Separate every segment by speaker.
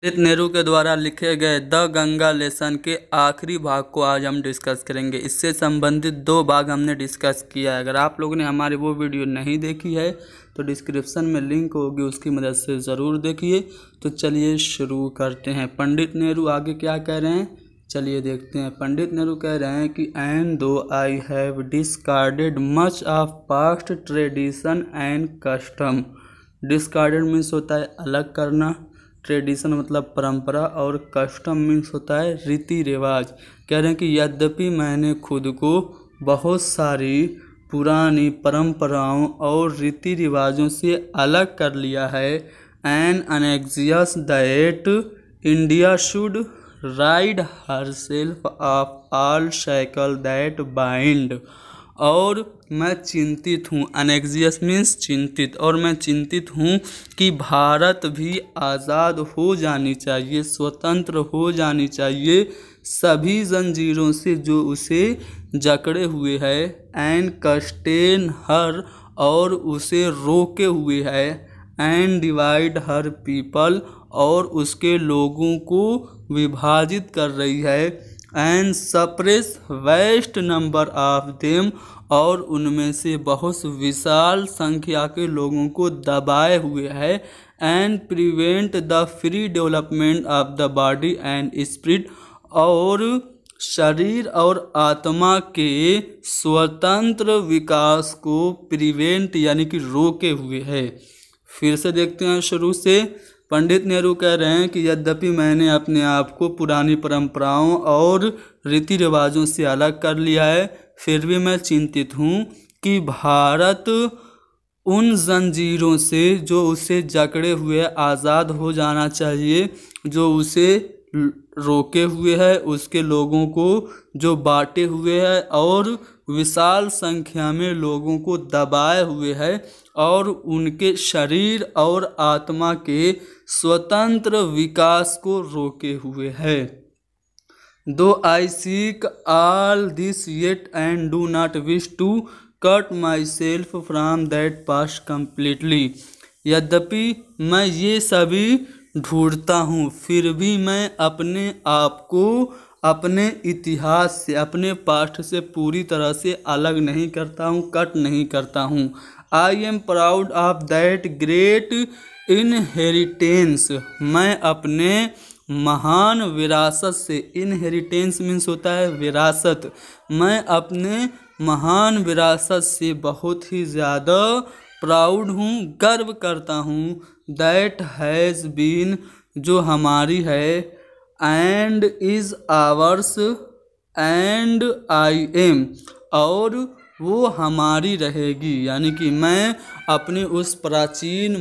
Speaker 1: पंडित नेहरू के द्वारा लिखे गए द गंगा लेसन के आखिरी भाग को आज हम डिस्कस करेंगे। इससे संबंधित 2 भाग हमने डिस्कस किया है। अगर आप लोगों ने हमारी वो वीडियो नहीं देखी है तो डिस्क्रिप्शन में लिंक होगी, उसकी मदद से ज़रूर देखिए। तो चलिए शुरू करते हैं। पंडित नेहरू आगे क्या कह रहे हैं, चलिए देखते हैं। पंडित नेहरू कह रहे हैं कि एंड दो I have discarded much of past tradition and custom. Discarded means होता है अलग करना, ट्रेडिशन मतलब परंपरा, और कस्टम मीन्स होता है रीति रिवाज। कह रहे हैं कि यद्यपि मैंने खुद को बहुत सारी पुरानी परंपराओं और रीति रिवाजों से अलग कर लिया है, and anxious that India should rid herself of all shackle that bind. और मैं चिंतित हूँ, अनेक्सियस मीन्स चिंतित, और मैं चिंतित हूँ कि भारत भी आज़ाद हो जानी चाहिए, स्वतंत्र हो जानी चाहिए सभी जंजीरों से जो उसे जकड़े हुए है, एंड कस्टेन हर, और उसे रोके हुए है, एंड डिवाइड हर पीपल, और उसके लोगों को विभाजित कर रही है, and suppress vast number of them, और उनमें से बहुत विशाल संख्या के लोगों को दबाए हुए है, and prevent the free development of the body and spirit, और शरीर और आत्मा के स्वतंत्र विकास को प्रिवेंट यानी कि रोके हुए है। फिर से देखते हैं शुरू से। पंडित नेहरू कह रहे हैं कि यद्यपि मैंने अपने आप को पुरानी परंपराओं और रीति रिवाजों से अलग कर लिया है, फिर भी मैं चिंतित हूँ कि भारत उन जंजीरों से जो उसे जकड़े हुए आज़ाद हो जाना चाहिए, जो उसे रोके हुए है, उसके लोगों को जो बांटे हुए है, और विशाल संख्या में लोगों को दबाए हुए है, और उनके शरीर और आत्मा के स्वतंत्र विकास को रोके हुए है। Though I seek all this yet and do not wish to cut myself from that past completely. यद्यपि मैं ये सभी ढूंढता हूँ, फिर भी मैं अपने आप को अपने इतिहास से, अपने पास्ट से पूरी तरह से अलग नहीं करता हूँ, कट नहीं करता हूँ। I am proud of that great inheritance. मैं अपने महान विरासत से, इनहेरिटेंस मीन्स होता है विरासत, मैं अपने महान विरासत से बहुत ही ज़्यादा प्राउड हूँ, गर्व करता हूँ। दैट हैज़ बीन, जो हमारी है, and is hours, and I M, और वो हमारी रहेगी। यानी कि मैं अपनी उस प्राचीन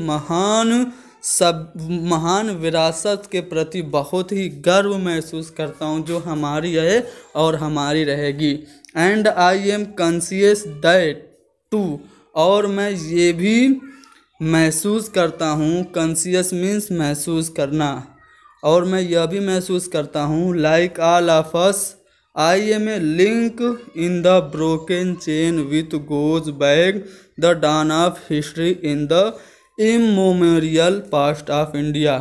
Speaker 1: महान विरासत के प्रति बहुत ही गर्व महसूस करता हूँ, जो हमारी है और हमारी रहेगी। And I am conscious that too, और मैं ये भी महसूस करता हूँ, कॉन्शियस मीन्स महसूस करना, और मैं यह भी महसूस करता हूँ, like all of us I am a link in the broken chain which goes back to dawn of history in the immemorial past of India.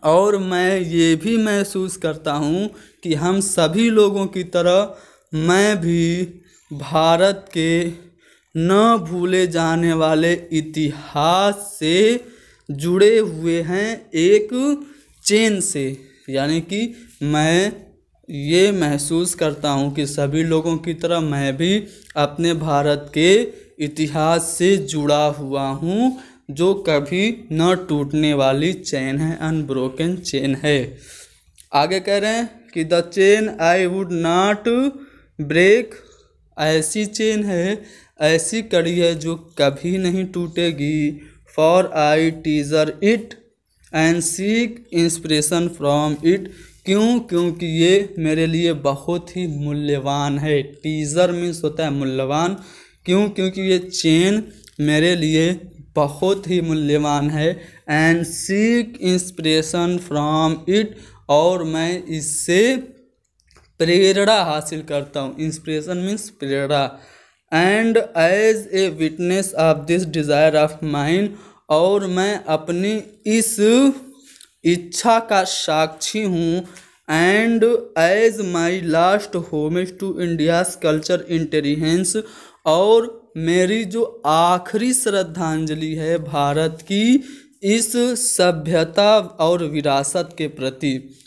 Speaker 1: और मैं ये भी महसूस करता हूँ कि हम सभी लोगों की तरह मैं भी भारत के न भूले जाने वाले इतिहास से जुड़े हुए हैं एक चेन से। यानी कि मैं ये महसूस करता हूँ कि सभी लोगों की तरह मैं भी अपने भारत के इतिहास से जुड़ा हुआ हूँ, जो कभी न टूटने वाली चेन है, अनब्रोकन चेन है। आगे कह रहे हैं कि the chain I would not break, ऐसी चेन है, ऐसी कड़ी है जो कभी नहीं टूटेगी। For I treasure it and seek inspiration from it, क्यों? क्योंकि ये मेरे लिए बहुत ही मूल्यवान है। टीजर मीन्स होता है मूल्यवान। क्यों? क्योंकि ये चेन मेरे लिए बहुत ही मूल्यवान है। And seek inspiration from it, और मैं इससे प्रेरणा हासिल करता हूँ। इंस्पिरेशन मीन्स प्रेरणा। And as a witness of this desire of mine, और मैं अपनी इस इच्छा का साक्षी हूँ and as my last homage to India's culture intelligence, और मेरी जो आखिरी श्रद्धांजलि है भारत की इस सभ्यता और विरासत के प्रति।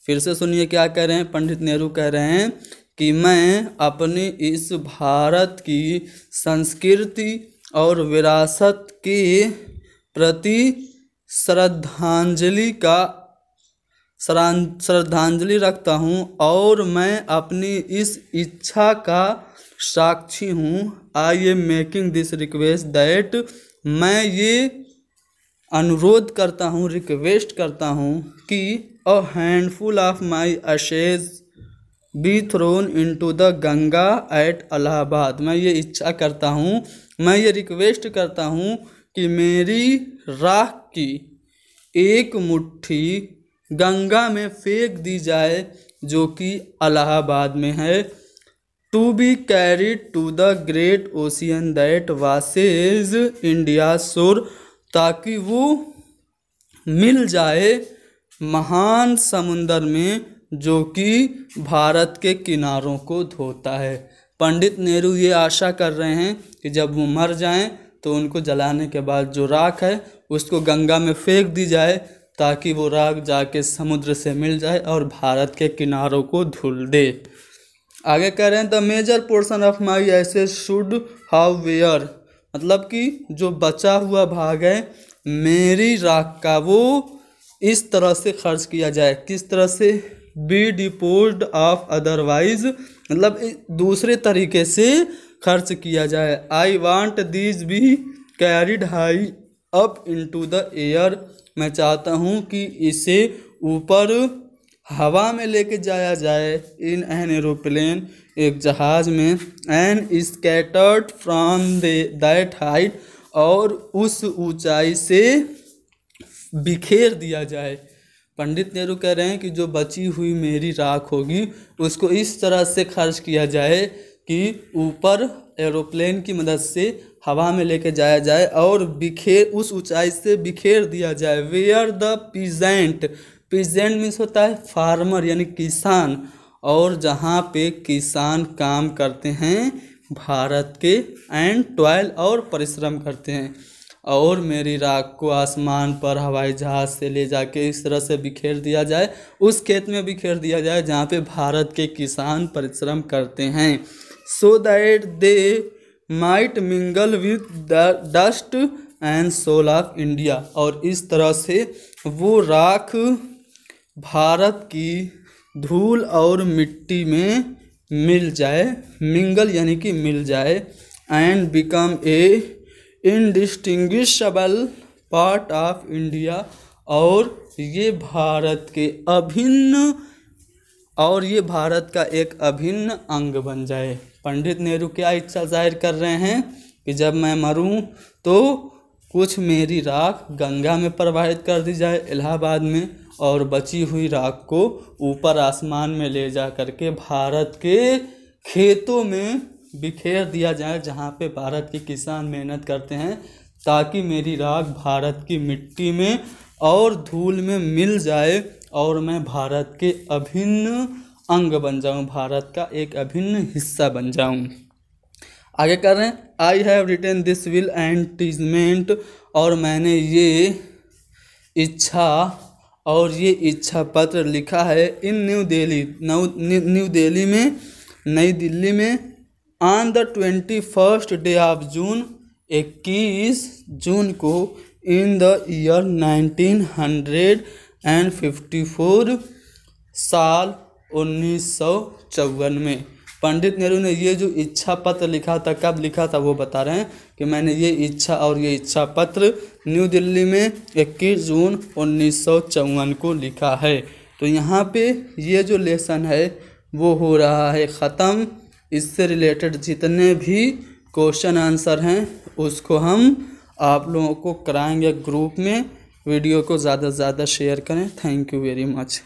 Speaker 1: फिर से सुनिए क्या कह रहे हैं, पंडित नेहरू कह रहे हैं कि मैं अपनी इस भारत की संस्कृति और विरासत के प्रति श्रद्धांजलि रखता हूँ और मैं अपनी इस इच्छा का साक्षी हूँ। I am making this request that, मैं ये अनुरोध करता हूँ, रिक्वेस्ट करता हूँ कि a handful of my ashes be thrown into the Ganga at Allahabad. मैं ये इच्छा करता हूँ, मैं ये रिक्वेस्ट करता हूँ कि मेरी राख की एक मुट्ठी गंगा में फेंक दी जाए जो कि इलाहाबाद में है, to be carried to the great ocean that washes India shore, ताकि वो मिल जाए महान समुंदर में जो कि भारत के किनारों को धोता है। पंडित नेहरू ये आशा कर रहे हैं कि जब वो मर जाएं तो उनको जलाने के बाद जो राख है उसको गंगा में फेंक दी जाए ताकि वो राख जाके समुद्र से मिल जाए और भारत के किनारों को धुल दे। आगे कह रहे हैं the major portion of my assets should however, मतलब कि जो बचा हुआ भाग है मेरी राख का वो इस तरह से खर्च किया जाए। किस तरह से? बी डिपोज्ड ऑफ अदरवाइज, मतलब दूसरे तरीके से खर्च किया जाए। I want these be carried high up into the air, मैं चाहता हूँ कि इसे ऊपर हवा में लेके जाया जाए, इन एन एरोप्लेन, एक जहाज में, and scattered from that height, और उस ऊंचाई से बिखेर दिया जाए। पंडित नेहरू कह रहे हैं कि जो बची हुई मेरी राख होगी उसको इस तरह से खर्च किया जाए कि ऊपर एरोप्लेन की मदद से हवा में लेके जाया जाए और उस ऊंचाई से बिखेर दिया जाए। Where the peasant, peasant means होता है फार्मर यानी किसान, और जहाँ पे किसान काम करते हैं भारत के, एंड टॉयल और परिश्रम करते हैं, और मेरी राख को आसमान पर हवाई जहाज से ले जाके इस तरह से बिखेर दिया जाए, उस खेत में बिखेर दिया जाए जहाँ पे भारत के किसान परिश्रम करते हैं, so that they might mingle with the dust and soil of India, और इस तरह से वो राख भारत की धूल और मिट्टी में मिल जाए, मिंगल यानी कि मिल जाए, and become a indistinguishable part of India, और ये भारत के अभिन्न, और ये भारत का एक अभिन्न अंग बन जाए। पंडित नेहरू क्या इच्छा जाहिर कर रहे हैं कि जब मैं मरूं तो कुछ मेरी राख गंगा में प्रवाहित कर दी जाए इलाहाबाद में, और बची हुई राख को ऊपर आसमान में ले जा करके भारत के खेतों में बिखेर दिया जाए जहाँ पे भारत के किसान मेहनत करते हैं, ताकि मेरी राख भारत की मिट्टी में और धूल में मिल जाए और मैं भारत के अभिन्न अंग बन जाऊं, भारत का एक अभिन्न हिस्सा बन जाऊं। आगे कर रहे हैं I have written this will and testament, और मैंने ये इच्छा और ये इच्छा पत्र लिखा है इन न्यू दिल्ली में, नई दिल्ली में, on the 21st day of June, 21 जून को, इन द ईयर 1954, साल 1954 में। पंडित नेहरू ने ये जो इच्छा पत्र लिखा था, कब लिखा था वो बता रहे हैं कि मैंने ये इच्छा और ये इच्छा पत्र न्यू दिल्ली में 21 जून 1954 को लिखा है। तो यहाँ पे ये जो लेसन है वो हो रहा है ख़त्म। इससे रिलेटेड जितने भी क्वेश्चन आंसर हैं उसको हम आप लोगों को कराएंगे ग्रुप में। वीडियो को ज़्यादा से ज़्यादा शेयर करें। Thank you very much.